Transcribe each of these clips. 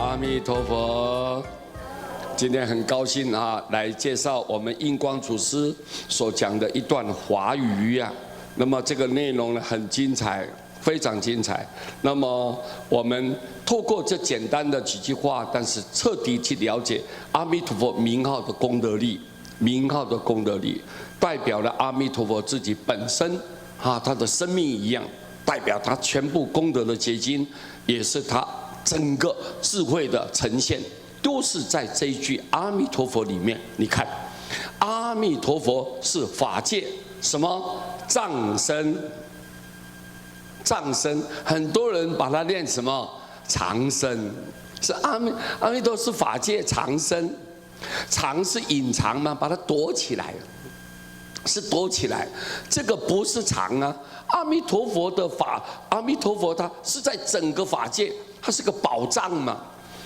阿弥陀佛。今天很高兴啊，来介绍我们印光祖师所讲的一段华语啊。那么这个内容呢很精彩，非常精彩。那么我们透过这简单的几句话，但是彻底去了解阿弥陀佛名号的功德力，名号的功德力代表了阿弥陀佛自己本身啊，他的生命一样，代表他全部功德的结晶，也是他整个智慧的呈现。 都是在这一句阿弥陀佛里面。你看，阿弥陀佛是法界什么藏身？藏身，很多人把它念什么长身？是阿弥陀是法界长身，藏是隐藏吗？把它躲起来，是躲起来。这个不是藏啊，阿弥陀佛的法，阿弥陀佛它是在整个法界，它是个宝藏嘛。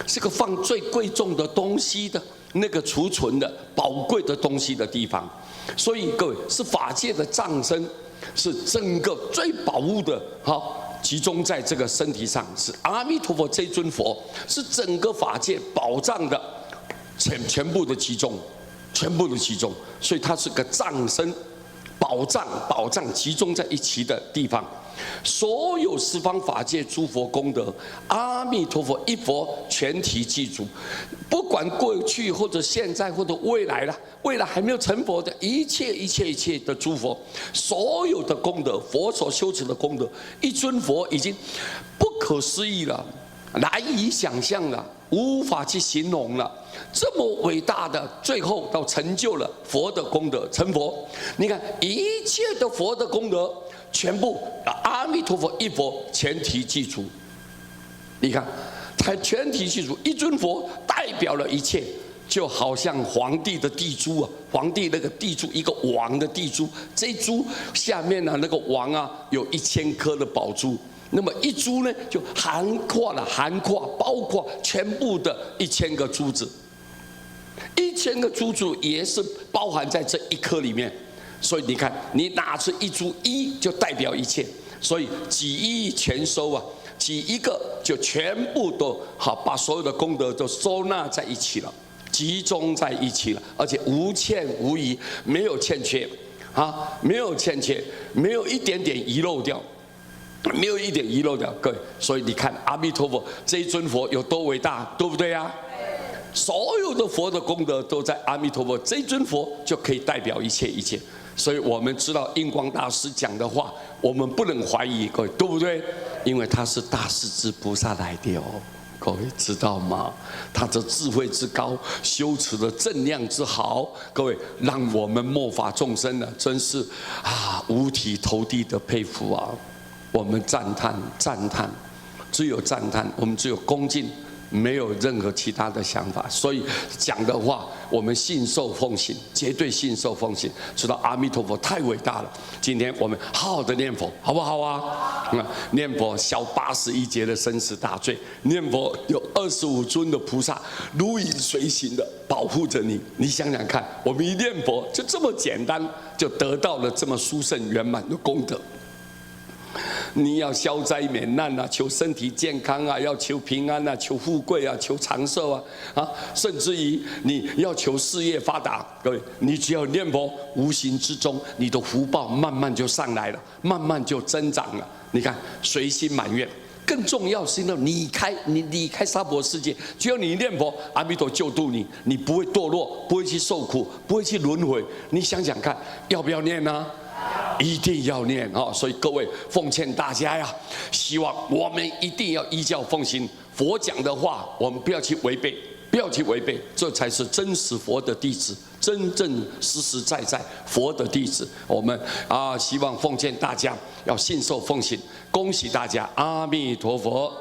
是个放最贵重的东西的那个储存的宝贵的东西的地方，所以各位是法界的藏身，是整个最宝物的，好集中在这个身体上，是阿弥陀佛这尊佛，是整个法界宝藏的全部的集中，全部的集中，所以它是个藏身，宝藏集中在一起的地方。 所有十方法界诸佛功德，阿弥陀佛一佛全体记住，不管过去或者现在或者未来了，未来还没有成佛的一切的诸佛，所有的功德，佛所修持的功德，一尊佛已经不可思议了，难以想象了，无法去形容了。这么伟大的，最后到成就了佛的功德，成佛。你看一切的佛的功德。 全部阿弥陀佛一佛全体记住，你看，才全体记住，一尊佛代表了一切，就好像皇帝的地珠啊，皇帝那个地珠，一个王的地珠，这一珠下面呢那个王啊有1000颗的宝珠，那么一珠呢就涵括包括全部的1000个珠子，1000个珠子也是包含在这一颗里面。 所以你看，你拿出一株一，就代表一切。所以几亿全收啊，几一个就全部都好，把所有的功德都收纳在一起了，集中在一起了，而且无欠无遗，没有欠缺啊，没有欠缺，没有一点点遗漏掉，没有一点遗漏掉。各位，所以你看阿弥陀佛这一尊佛有多伟大，对不对啊？ 所有的佛的功德都在阿弥陀佛这一尊佛就可以代表一切。所以我们知道印光大师讲的话，我们不能怀疑，各位对不对？因为他是大势至菩萨来的哦，各位知道吗？他的智慧之高，修持的正量之好，各位让我们末法众生呢，真是啊五体投地的佩服啊！我们赞叹，只有赞叹，我们只有恭敬。 没有任何其他的想法，所以讲的话，我们信受奉行，绝对信受奉行。知道阿弥陀佛太伟大了。今天我们好好的念佛，好不好啊？念佛消81劫的生死大罪，念佛有25尊的菩萨如影随形的保护着你。你想想看，我们一念佛就这么简单，就得到了这么殊胜圆满的功德。 你要消灾免难啊，求身体健康啊，要求平安啊，求富贵啊，求长寿啊，甚至于你要求事业发达，各位，你只要念佛，无形之中你的福报慢慢就上来了，慢慢就增长了。你看，随心满愿。更重要是你离开娑婆世界，只要你念佛，阿弥陀救度你，你不会堕落，不会去受苦，不会去轮回。你想想看，要不要念呢？ 一定要念啊！所以各位奉劝大家呀，希望我们一定要依教奉行佛讲的话，我们不要去违背，不要去违背，这才是真实佛的弟子，真正实实在在佛的弟子。我们啊，希望奉劝大家要信受奉行，恭喜大家，阿弥陀佛。